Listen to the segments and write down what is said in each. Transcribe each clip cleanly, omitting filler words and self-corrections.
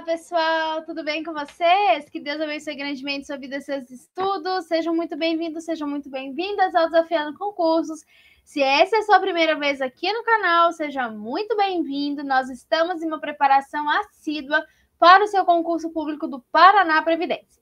pessoal, tudo bem com vocês? Que Deus abençoe grandemente sua vida e seus estudos. Sejam muito bem-vindos, sejam muito bem-vindas ao Desafiando Concursos. Se essa é a sua primeira vez aqui no canal, seja muito bem-vindo. Nós estamos em uma preparação assídua para o seu concurso público do Paraná Previdência.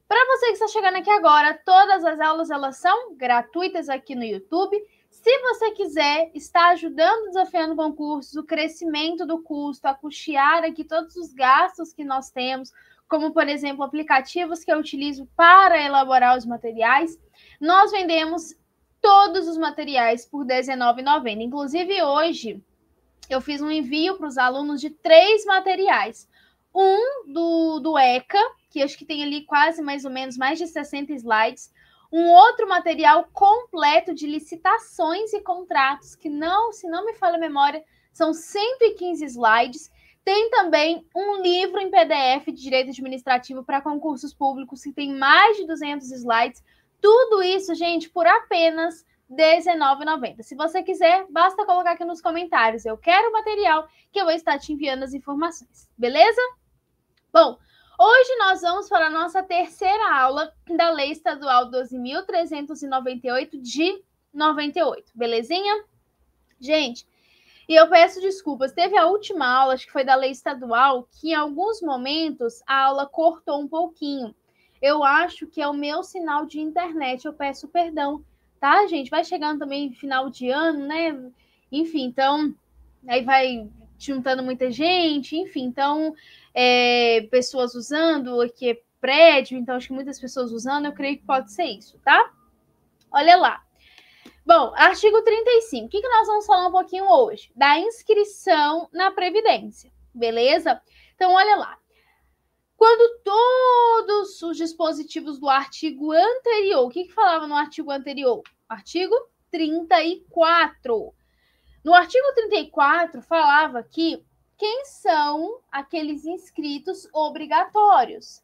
Para você que está chegando aqui agora, todas as aulas elas são gratuitas aqui no YouTube. Se você quiser estar ajudando Desafiando Concursos, o crescimento do custo, a custear aqui todos os gastos que nós temos, como, por exemplo, aplicativos que eu utilizo para elaborar os materiais, nós vendemos todos os materiais por R$19,90. Inclusive, hoje, eu fiz um envio para os alunos de 3 materiais. Um do ECA, que acho que tem ali quase mais ou menos mais de 60 slides. Um outro material completo de licitações e contratos, que não, se não me falha a memória, são 115 slides. Tem também um livro em PDF de Direito Administrativo para concursos públicos, que tem mais de 200 slides. Tudo isso, gente, por apenas R$19,90. Se você quiser, basta colocar aqui nos comentários. Eu quero o material que eu vou estar te enviando as informações. Beleza? Bom, hoje nós vamos para a nossa terceira aula da Lei Estadual 12.398 de 98, belezinha? Gente, e eu peço desculpas, teve a última aula, acho que foi da Lei Estadual, que em alguns momentos a aula cortou um pouquinho. Eu acho que é o meu sinal de internet, eu peço perdão, tá, gente? Vai chegando também final de ano, né? Enfim, então, aí vai juntando muita gente, enfim, então, pessoas usando, aqui é prédio, então acho que muitas pessoas usando, eu creio que pode ser isso, tá? Olha lá. Bom, artigo 35. O que nós vamos falar um pouquinho hoje? Da inscrição na Previdência, beleza? Então, olha lá. Quando todos os dispositivos do artigo anterior, o que falava no artigo anterior? Artigo 34. No artigo 34, falava que quem são aqueles inscritos obrigatórios?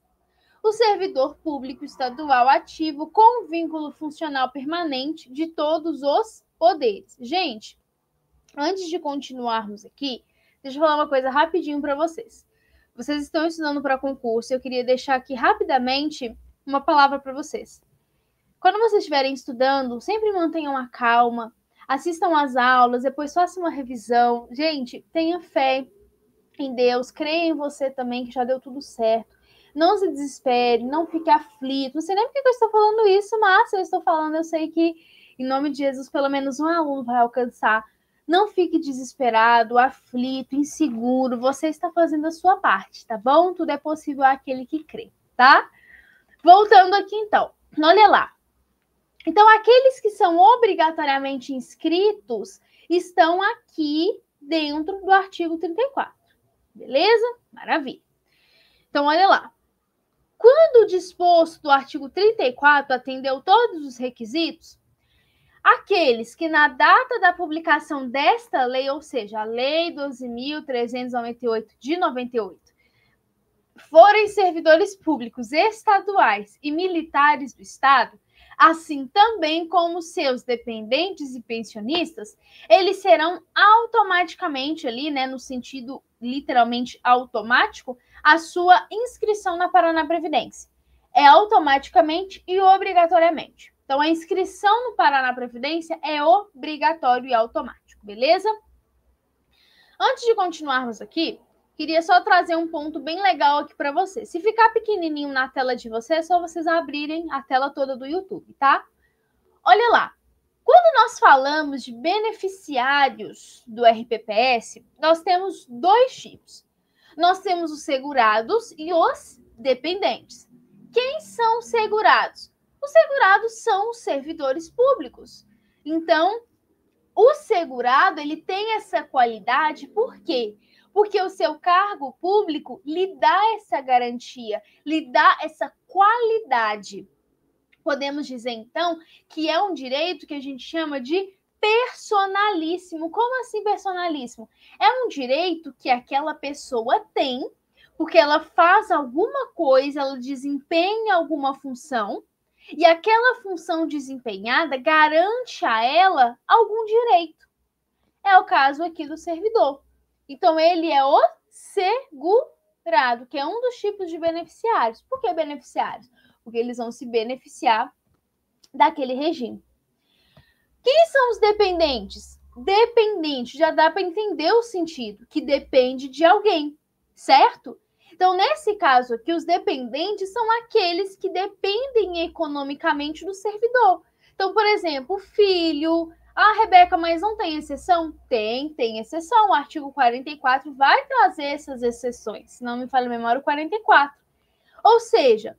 O servidor público estadual ativo com vínculo funcional permanente de todos os poderes. Gente, antes de continuarmos aqui, deixa eu falar uma coisa rapidinho para vocês. Vocês estão estudando para concurso, eu queria deixar aqui rapidamente uma palavra para vocês. Quando vocês estiverem estudando, sempre mantenham a calma, assistam às aulas, depois façam uma revisão. Gente, tenha fé em Deus, creia em você também, que já deu tudo certo. Não se desespere, não fique aflito. Não sei nem porque eu estou falando isso, mas eu estou falando, eu sei que, em nome de Jesus, pelo menos um aluno vai alcançar. Não fique desesperado, aflito, inseguro. Você está fazendo a sua parte, tá bom? Tudo é possível àquele que crê, tá? Voltando aqui, então. Olha lá. Então, aqueles que são obrigatoriamente inscritos estão aqui dentro do artigo 34. Beleza? Maravilha. Então, olha lá. Quando o disposto do artigo 34 atendeu todos os requisitos, aqueles que na data da publicação desta lei, ou seja, a Lei 12.398 de 98, forem servidores públicos estaduais e militares do Estado, assim também como seus dependentes e pensionistas, eles serão automaticamente ali, né, no sentido literalmente automático, a sua inscrição na Paraná Previdência. É automaticamente e obrigatoriamente. Então, a inscrição no Paraná Previdência é obrigatório e automático, beleza? Antes de continuarmos aqui, queria só trazer um ponto bem legal aqui para vocês. Se ficar pequenininho na tela de vocês, é só vocês abrirem a tela toda do YouTube, tá? Olha lá. Quando nós falamos de beneficiários do RPPS, nós temos 2 tipos. Nós temos os segurados e os dependentes. Quem são os segurados? Os segurados são os servidores públicos. Então, o segurado, ele tem essa qualidade, por quê? Porque o seu cargo público lhe dá essa garantia, lhe dá essa qualidade. Podemos dizer, então, que é um direito que a gente chama de personalíssimo. Como assim personalíssimo? É um direito que aquela pessoa tem, porque ela faz alguma coisa, ela desempenha alguma função, e aquela função desempenhada garante a ela algum direito. É o caso aqui do servidor. Então, ele é o segurado. remunerado, que é um dos tipos de beneficiários. Por que beneficiários? Porque eles vão se beneficiar daquele regime. Quem são os dependentes? Dependente, já dá para entender o sentido, que depende de alguém, certo? Então, nesse caso aqui, os dependentes são aqueles que dependem economicamente do servidor. Então, por exemplo, filho. Ah, Rebeca, mas não tem exceção? Tem exceção. O artigo 44 vai trazer essas exceções. Se não me falha a memória, o 44. Ou seja,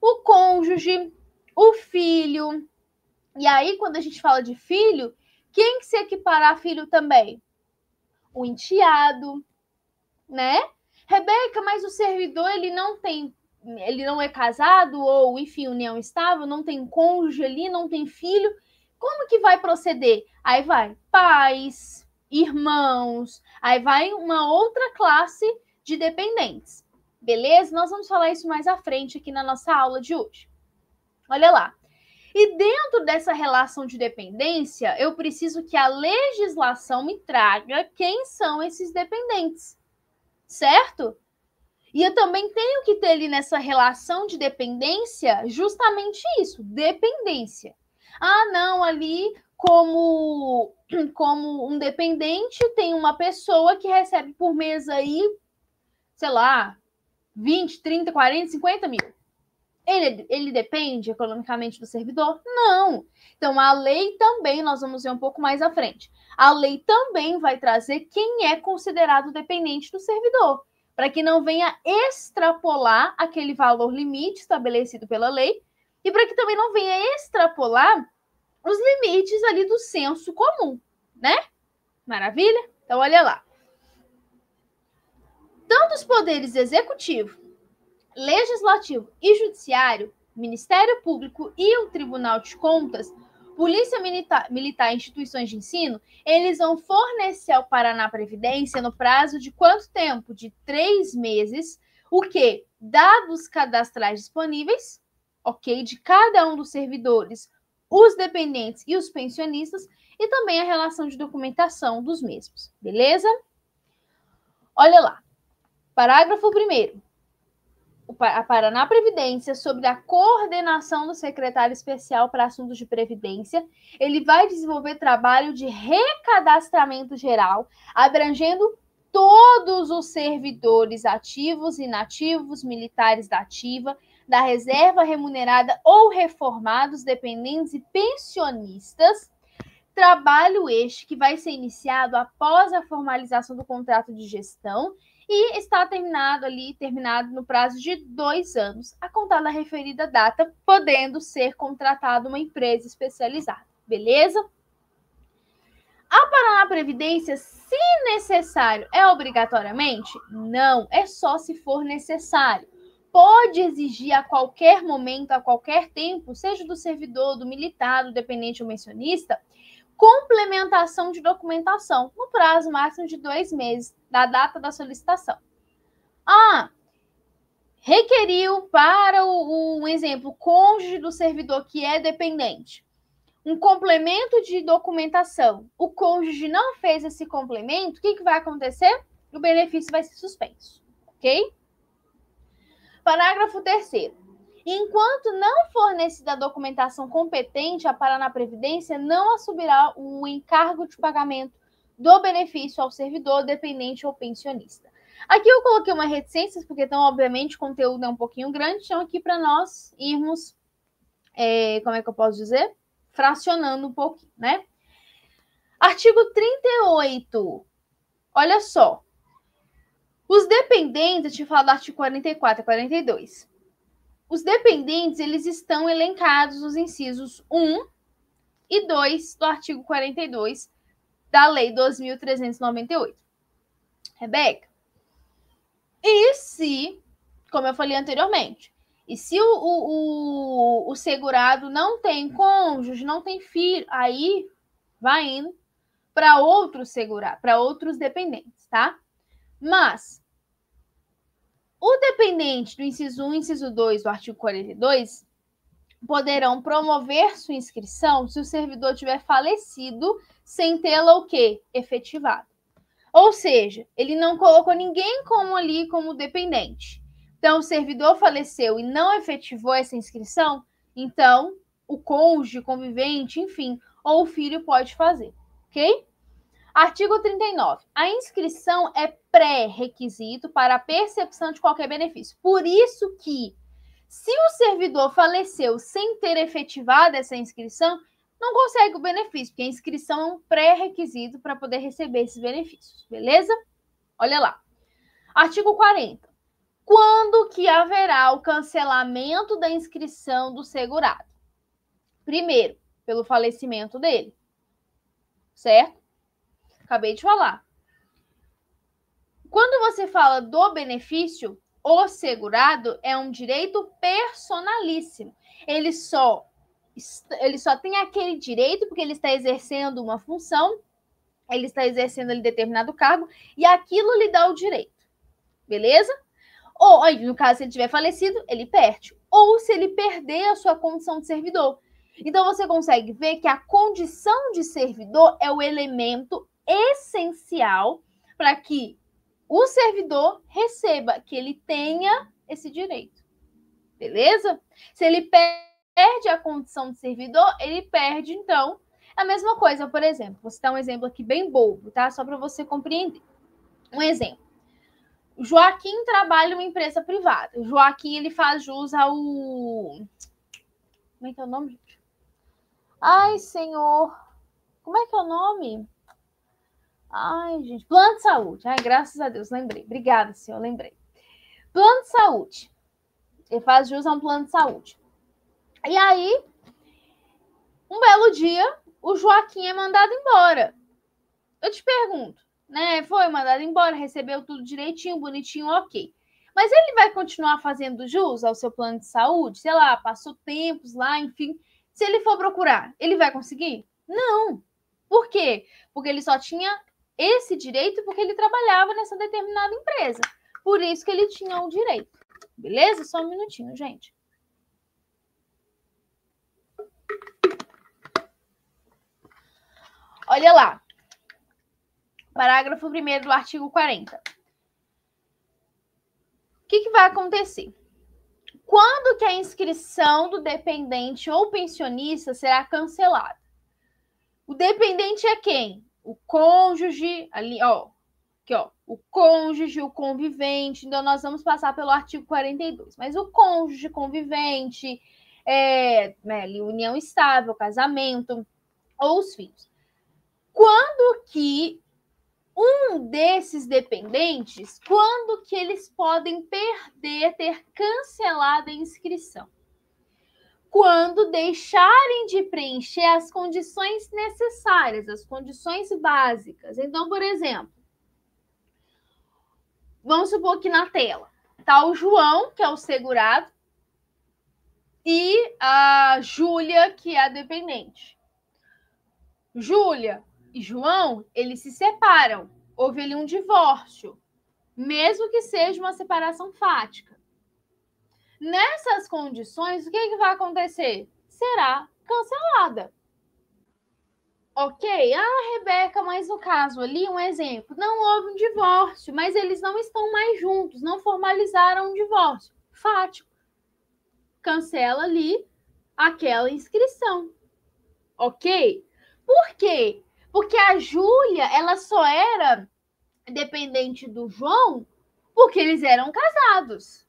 o cônjuge, o filho. E aí, quando a gente fala de filho, quem que se equipara a filho também? O enteado, né? Rebeca, mas o servidor, ele não é casado, ou, enfim, união estável, não tem cônjuge ali, não tem filho. Como que vai proceder? Aí vai pais, irmãos, aí vai uma outra classe de dependentes. Beleza? Nós vamos falar isso mais à frente aqui na nossa aula de hoje. Olha lá. E dentro dessa relação de dependência, eu preciso que a legislação me traga quem são esses dependentes, certo? E eu também tenho que ter ali nessa relação de dependência justamente isso, dependência. Ah, não, ali como um dependente tem uma pessoa que recebe por mês aí, sei lá, 20, 30, 40, 50 mil. Ele depende economicamente do servidor? Não. Então, a lei também, nós vamos ver um pouco mais à frente, a lei também vai trazer quem é considerado dependente do servidor, para que não venha extrapolar aquele valor limite estabelecido pela lei e para que também não venha extrapolar os limites ali do senso comum, né? Maravilha? Então, olha lá. Tanto os poderes executivo, legislativo e judiciário, Ministério Público e o Tribunal de Contas, Polícia Militar e instituições de ensino, eles vão fornecer ao Paraná Previdência no prazo de quanto tempo? De 3 meses, o quê? Dados cadastrais disponíveis, ok? De cada um dos servidores, os dependentes e os pensionistas, e também a relação de documentação dos mesmos, beleza? Olha lá, parágrafo 1º. A Paraná Previdência, sobre a coordenação do secretário especial para assuntos de previdência, ele vai desenvolver trabalho de recadastramento geral, abrangendo todos os servidores ativos, inativos, militares da ativa, da reserva remunerada ou reformados, dependentes e pensionistas. Trabalho este que vai ser iniciado após a formalização do contrato de gestão e está terminado no prazo de 2 anos, a contar da referida data, podendo ser contratada uma empresa especializada. Beleza? A Paraná Previdência, se necessário, é obrigatoriamente? Não, é só se for necessário. Pode exigir a qualquer momento, a qualquer tempo, seja do servidor, do militar, do dependente ou mencionista, complementação de documentação no prazo máximo de 2 meses da data da solicitação. Requeriu para um exemplo, cônjuge do servidor que é dependente, um complemento de documentação. O cônjuge não fez esse complemento, o que vai acontecer? O benefício vai ser suspenso, ok? Parágrafo 3º. Enquanto não fornecida a documentação competente, a Paraná Previdência não assumirá o encargo de pagamento do benefício ao servidor, dependente ou pensionista. Aqui eu coloquei uma reticência, porque então, obviamente, o conteúdo é um pouquinho grande, então aqui para nós irmos, como é que eu posso dizer? Fracionando um pouquinho, né? Artigo 38. Olha só. Os dependentes, deixa eu falar do artigo 44 e 42. Os dependentes, eles estão elencados nos incisos 1 e 2 do artigo 42 da Lei 2.398. Rebeca, e se, como eu falei anteriormente, e se o segurado não tem cônjuge, não tem filho, aí vai indo para outros segurados, para outros dependentes, tá? Mas o dependente do inciso 1 e inciso 2 do artigo 42 poderão promover sua inscrição se o servidor tiver falecido sem tê-la o quê? Efetivado. Ou seja, ele não colocou ninguém como dependente. Então, o servidor faleceu e não efetivou essa inscrição, então o cônjuge, convivente, enfim, ou o filho pode fazer, ok? Artigo 39. A inscrição é pré-requisito para a percepção de qualquer benefício. Por isso que, se o servidor faleceu sem ter efetivado essa inscrição, não consegue o benefício, porque a inscrição é um pré-requisito para poder receber esses benefícios, beleza? Olha lá. Artigo 40. Quando que haverá o cancelamento da inscrição do segurado? Primeiro, pelo falecimento dele, certo? Acabei de falar. Quando você fala do benefício, o segurado é um direito personalíssimo. Ele só tem aquele direito porque ele está exercendo uma função, ele está exercendo ali determinado cargo, e aquilo lhe dá o direito. Beleza? Ou, no caso, se ele tiver falecido, ele perde. Ou se ele perder a sua condição de servidor. Então, você consegue ver que a condição de servidor é o elemento essencial para que o servidor receba, que ele tenha esse direito. Beleza? Se ele perde a condição de servidor, ele perde, então, a mesma coisa. Por exemplo, vou citar um exemplo aqui bem bobo, tá? Só para você compreender. Um exemplo. O Joaquim trabalha em uma empresa privada. O Joaquim, ele faz jus ao... Como é que é o nome, gente? Ai, senhor. Como é que é o nome? Ai, gente. Plano de saúde. Ai, graças a Deus, lembrei. Obrigada, senhor, lembrei. Plano de saúde. Ele faz jus a um plano de saúde. E aí, um belo dia, o Joaquim é mandado embora. Eu te pergunto, né? Foi mandado embora, recebeu tudo direitinho, bonitinho, ok. Mas ele vai continuar fazendo jus ao seu plano de saúde? Sei lá, passou tempos lá, enfim. Se ele for procurar, ele vai conseguir? Não. Por quê? Porque ele só tinha esse direito porque ele trabalhava nessa determinada empresa. Por isso que ele tinha o direito. Beleza? Só um minutinho, gente. Olha lá. Parágrafo 1º do artigo 40. O que vai acontecer? Quando que a inscrição do dependente ou pensionista será cancelada? O dependente é quem? O cônjuge, ali, ó. Aqui, ó. O cônjuge, o convivente. Então, nós vamos passar pelo artigo 42. Mas o cônjuge, convivente, união estável, casamento, ou os filhos. Quando que um desses dependentes, quando que eles podem ter cancelado a inscrição? Quando deixarem de preencher as condições necessárias, as condições básicas. Então, por exemplo, vamos supor que na tela está o João, que é o segurado, e a Júlia, que é a dependente. Júlia e João, eles se separam. Houve ali um divórcio, mesmo que seja uma separação fática. Nessas condições, o que vai acontecer? Será cancelada. Ok? Ah, Rebeca, mas no caso ali, um exemplo, não houve um divórcio, mas eles não estão mais juntos, não formalizaram um divórcio. Fático. Cancela ali aquela inscrição. Ok? Por quê? Porque a Júlia, ela só era dependente do João porque eles eram casados.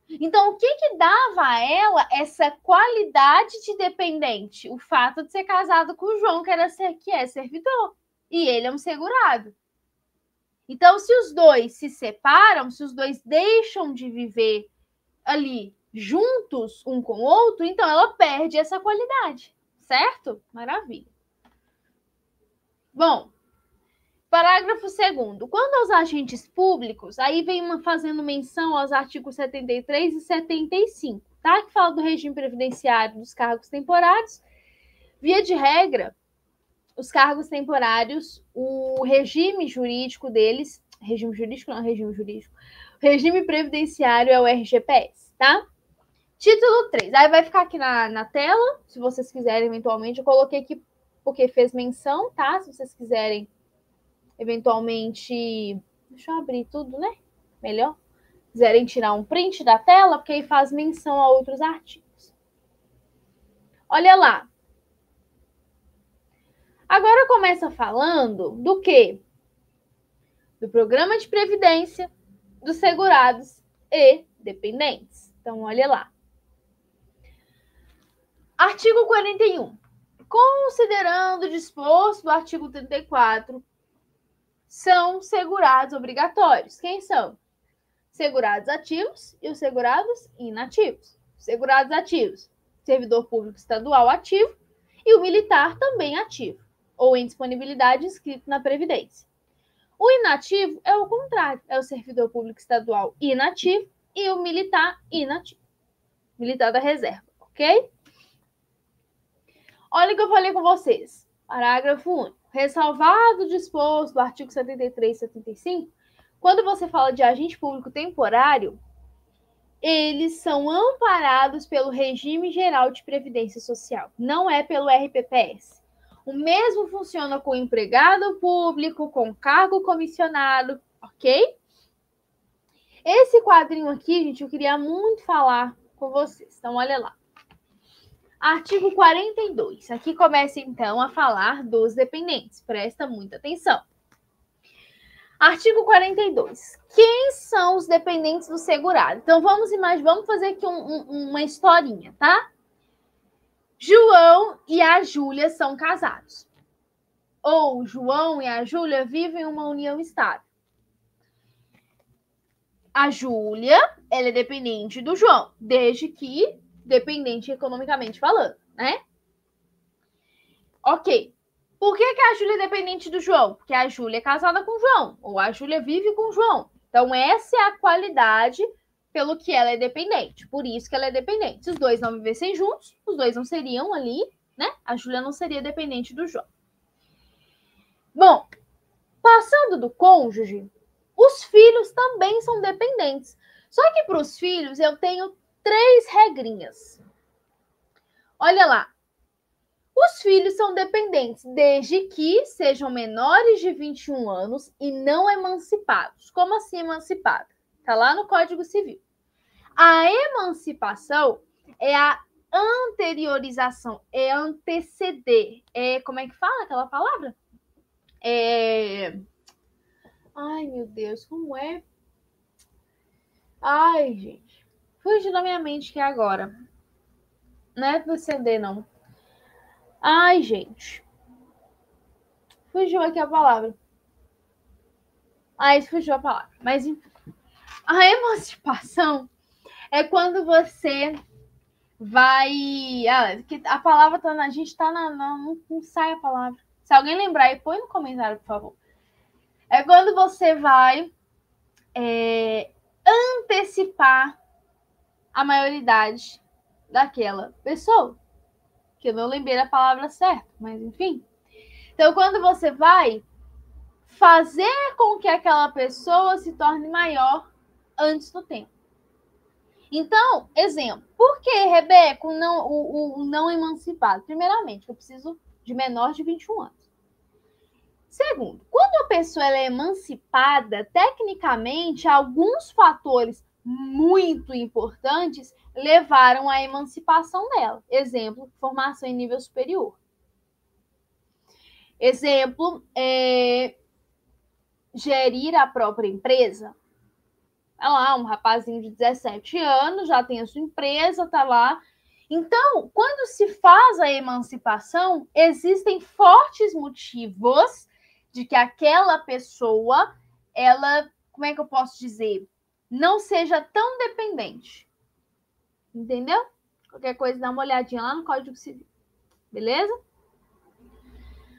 Então, o que dava a ela essa qualidade de dependente? O fato de ser casado com o João, que é servidor. E ele é um segurado. Então, se os dois se separam, se os dois deixam de viver ali juntos um com o outro, então ela perde essa qualidade. Certo? Maravilha. Bom, parágrafo 2º. Quando aos agentes públicos, aí vem fazendo menção aos artigos 73 e 75, tá? Que fala do regime previdenciário dos cargos temporários. Via de regra, os cargos temporários, o regime jurídico deles, regime previdenciário é o RGPS, tá? Título 3. Aí vai ficar aqui na tela, se vocês quiserem, eventualmente. Eu coloquei aqui porque fez menção, tá? Se vocês quiserem eventualmente, deixa eu abrir tudo, né? Melhor. Quiserem tirar um print da tela, porque aí faz menção a outros artigos. Olha lá. Agora começa falando do quê? Do programa de previdência dos segurados e dependentes. Então, olha lá. Artigo 41. Considerando o disposto do artigo 34, são segurados obrigatórios. Quem são? Segurados ativos e os segurados inativos. Segurados ativos, servidor público estadual ativo e o militar também ativo, ou em disponibilidade inscrito na Previdência. O inativo é o contrário, é o servidor público estadual inativo e o militar inativo. Militar da reserva, ok? Olha o que eu falei com vocês. Parágrafo único. Ressalvado o disposto do artigo 73 e 75, quando você fala de agente público temporário, eles são amparados pelo regime geral de previdência social, não é pelo RPPS. O mesmo funciona com empregado público, com cargo comissionado, ok? Esse quadrinho aqui, gente, eu queria muito falar com vocês. Então, olha lá. Artigo 42. Aqui começa, então, a falar dos dependentes. Presta muita atenção. Artigo 42. Quem são os dependentes do segurado? Então, vamos fazer aqui uma historinha, tá? João e a Júlia são casados. Ou João e a Júlia vivem uma união estável. A Júlia, ela é dependente do João, desde que dependente economicamente falando, né? Ok. Por que a Júlia é dependente do João? Porque a Júlia é casada com o João, ou a Júlia vive com o João. Então, essa é a qualidade pelo que ela é dependente. Por isso que ela é dependente. Se os dois não vivessem juntos, os dois não seriam ali, né? A Júlia não seria dependente do João. Bom, passando do cônjuge, os filhos também são dependentes. Só que para os filhos eu tenho 3 regrinhas. Olha lá. Os filhos são dependentes desde que sejam menores de 21 anos e não emancipados. Como assim emancipado? Está lá no Código Civil. A emancipação é a anteriorização, é anteceder. Como é que fala aquela palavra? Ai, meu Deus, como é? Ai, gente. Fugiu da minha mente que é agora. Não é anteceder, não. Ai, gente. Fugiu aqui a palavra. Fugiu a palavra. Mas, enfim. A emancipação é quando você vai... a palavra tá na... A gente tá na... Não sai a palavra. Se alguém lembrar aí, põe no comentário, por favor. É quando você vai antecipar a maioridade daquela pessoa. Que eu não lembrei a palavra certa, mas enfim. Então, quando você vai fazer com que aquela pessoa se torne maior antes do tempo. Então, exemplo, por que, Rebeca, o não emancipado? Primeiramente, eu preciso de menor de 21 anos. Segundo, quando a pessoa é emancipada, tecnicamente, alguns fatores muito importantes levaram à emancipação dela. Exemplo, formação em nível superior. Exemplo, gerir a própria empresa. Tá lá, um rapazinho de 17 anos, já tem a sua empresa, tá lá. Então, quando se faz a emancipação, existem fortes motivos de que aquela pessoa, ela, como é que eu posso dizer, não seja tão dependente. Entendeu? Qualquer coisa, dá uma olhadinha lá no Código Civil. Beleza?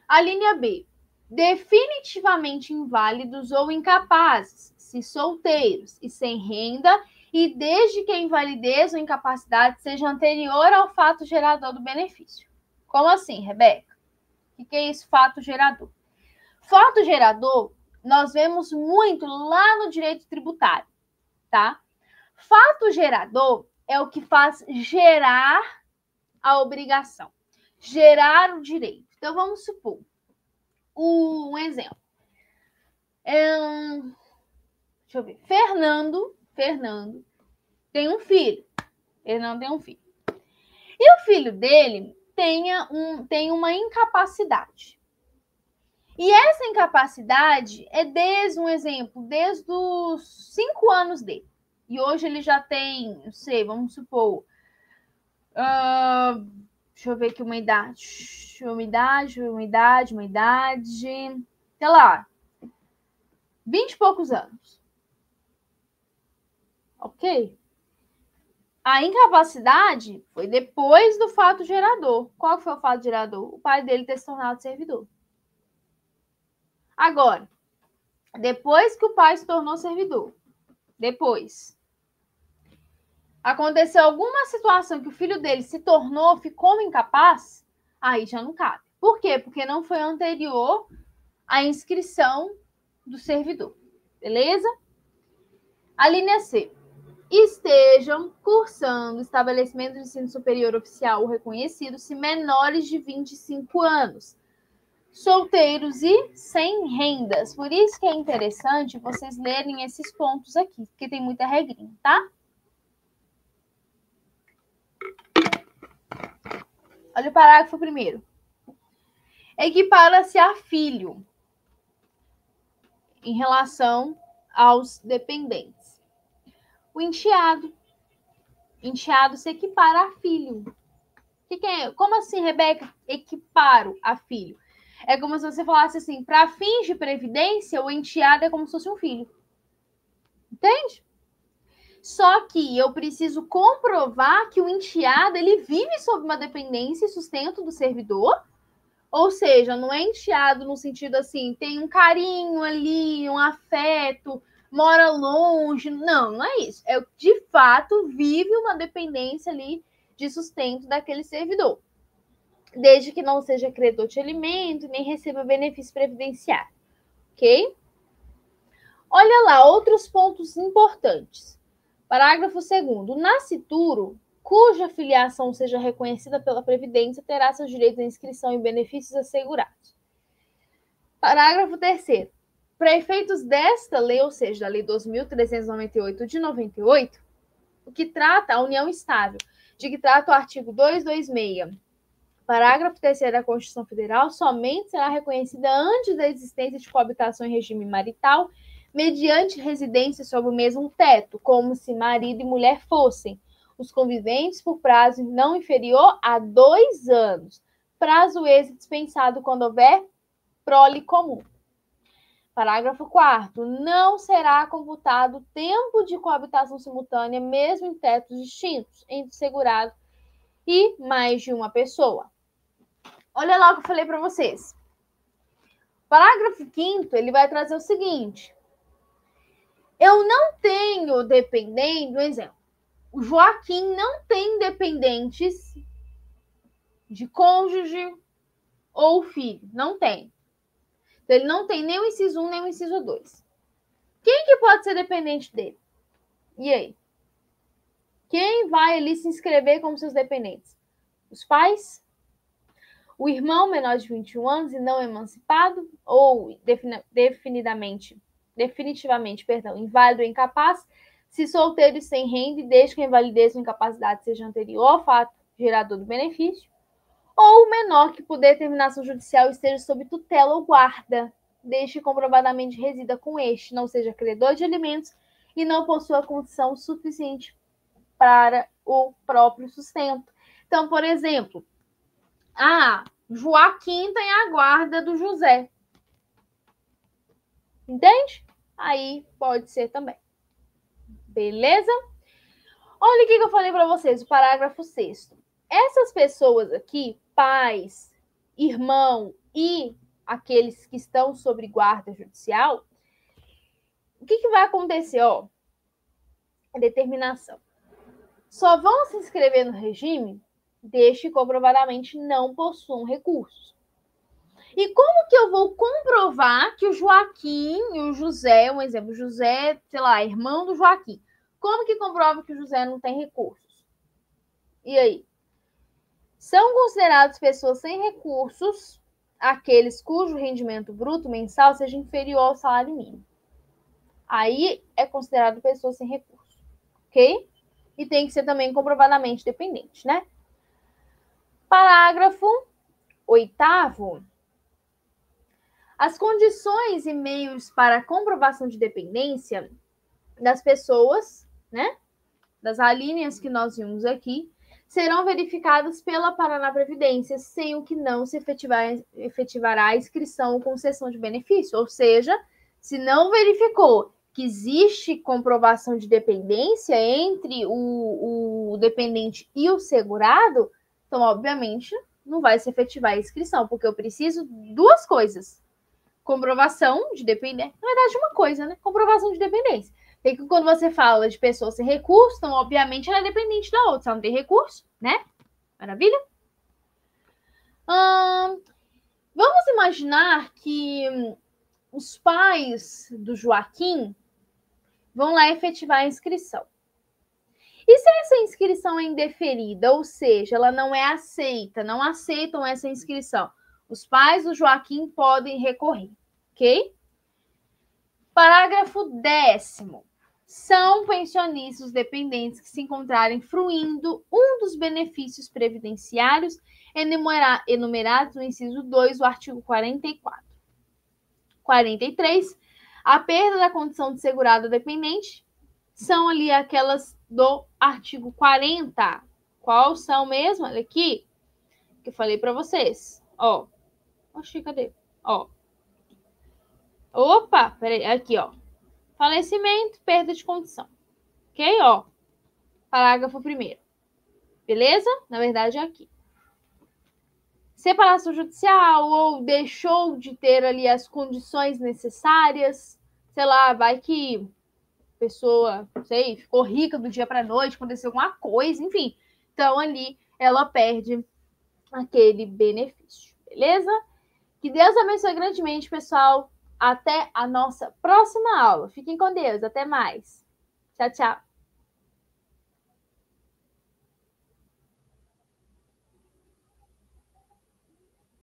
A linha B. Definitivamente inválidos ou incapazes, se solteiros e sem renda, e desde que a invalidez ou incapacidade seja anterior ao fato gerador do benefício. Como assim, Rebeca? O que é isso, fato gerador? Fato gerador, nós vemos muito lá no direito tributário, tá? Fato gerador é o que faz gerar a obrigação, gerar o direito. Então, vamos supor um exemplo. Deixa eu ver. Fernando tem um filho. Ele não tem um filho. E o filho dele tem uma incapacidade. E essa incapacidade é desde os 5 anos dele. E hoje ele já tem, não sei, vamos supor, deixa eu ver aqui uma idade, sei lá, 20 e poucos anos. Ok? A incapacidade foi depois do fato gerador. Qual foi o fato gerador? O pai dele ter se tornado servidor. Agora, depois que o pai se tornou servidor, depois aconteceu alguma situação que o filho dele ficou incapaz, aí já não cabe. Por quê? Porque não foi anterior à inscrição do servidor. Beleza? A linha C. Estejam cursando estabelecimento de ensino superior oficial ou reconhecido se menores de 25 anos, solteiros e sem rendas. Por isso que é interessante vocês lerem esses pontos aqui, porque tem muita regrinha, tá? Olha o parágrafo primeiro. Equipara-se a filho em relação aos dependentes. O enteado se equipara a filho. Como assim, Rebeca? Equiparo a filho. É como se você falasse assim, para fins de previdência, o enteado é como se fosse um filho. Entende? Só que eu preciso comprovar que o enteado, ele vive sob uma dependência e sustento do servidor. Ou seja, não é enteado no sentido assim, tem um carinho ali, um afeto, mora longe. Não é isso. É de fato vive uma dependência ali de sustento daquele servidor. Desde que não seja credor de alimento, nem receba benefício previdenciário. Ok? Olha lá, outros pontos importantes. Parágrafo 2º. O nascituro, cuja filiação seja reconhecida pela Previdência, terá seus direitos de inscrição e benefícios assegurados. Parágrafo 3º. Para efeitos desta lei, ou seja, da Lei 2.398 de 98, o que trata a união estável, de que trata o artigo 226, parágrafo 3º da Constituição Federal, somente será reconhecida antes da existência de coabitação em regime marital, mediante residência sob o mesmo teto, como se marido e mulher fossem os conviventes por prazo não inferior a 2 anos, prazo esse dispensado quando houver prole comum. Parágrafo 4º. Não será computado tempo de coabitação simultânea, mesmo em tetos distintos, entre segurado e mais de uma pessoa. Olha lá o que eu falei para vocês. Parágrafo 5º, ele vai trazer o seguinte. Eu não tenho dependente, um exemplo. O Joaquim não tem dependentes de cônjuge ou filho. Não tem. Então, ele não tem nem o inciso 1, nem o inciso 2. Quem que pode ser dependente dele? E aí? Quem vai ali se inscrever como seus dependentes? Os pais? O irmão menor de 21 anos e não emancipado? Ou definitivamente, inválido ou incapaz? Se solteiro e sem renda, e desde que a invalidez ou incapacidade seja anterior ao fato gerador do benefício? Ou o menor que, por determinação judicial, esteja sob tutela ou guarda, desde que comprovadamente resida com este, não seja credor de alimentos e não possua condição suficiente para o próprio sustento. Então, por exemplo, Joaquim tem a guarda do José. Entende? Aí pode ser também. Beleza? Olha o que eu falei para vocês, o parágrafo 6º. Essas pessoas aqui, pais, irmão e aqueles que estão sob guarda judicial, o que vai acontecer? A determinação. Só vão se inscrever no regime desde que comprovadamente não possuam recursos. E como que eu vou comprovar que o Joaquim e o José, um exemplo, José, sei lá, irmão do Joaquim, como que comprova que o José não tem recursos? E aí? São consideradas pessoas sem recursos aqueles cujo rendimento bruto mensal seja inferior ao salário mínimo. Aí é considerado pessoa sem recurso, ok? E tem que ser também comprovadamente dependente, né? Parágrafo 8º. As condições e meios para a comprovação de dependência das pessoas, né? Das alíneas que nós vimos aqui, serão verificadas pela Paraná Previdência, sem o que não se efetivará a inscrição ou concessão de benefício. Ou seja, se não verificou que existe comprovação de dependência entre o dependente e o segurado, então, obviamente, não vai se efetivar a inscrição, porque eu preciso de duas coisas. Comprovação de dependência, na verdade, uma coisa, né? Comprovação de dependência. Porque quando você fala de pessoa sem recurso, então, obviamente, ela é dependente da outra. Se ela não tem recurso, né? Maravilha? Vamos imaginar que os pais do Joaquim vão lá efetivar a inscrição. E se essa inscrição é indeferida, ou seja, ela não é aceita, não aceitam essa inscrição, os pais do Joaquim podem recorrer, ok? Parágrafo 10º. São pensionistas dependentes que se encontrarem fruindo um dos benefícios previdenciários enumerados no inciso 2 do artigo 44. 43. A perda da condição de segurado dependente são ali aquelas do artigo 40. Qual são mesmo? Olha aqui, que eu falei para vocês. Ó. Oxi, cadê? Ó. Opa, peraí, aqui, ó. Falecimento, perda de condição. Ok? Ó. Parágrafo 1º. Beleza? Na verdade, é aqui. Separação judicial ou deixou de ter ali as condições necessárias. Sei lá, vai que a pessoa, não sei, ficou rica do dia para noite, aconteceu alguma coisa, enfim. Então, ali, ela perde aquele benefício. Beleza? Que Deus abençoe grandemente, pessoal. Até a nossa próxima aula. Fiquem com Deus. Até mais. Tchau, tchau.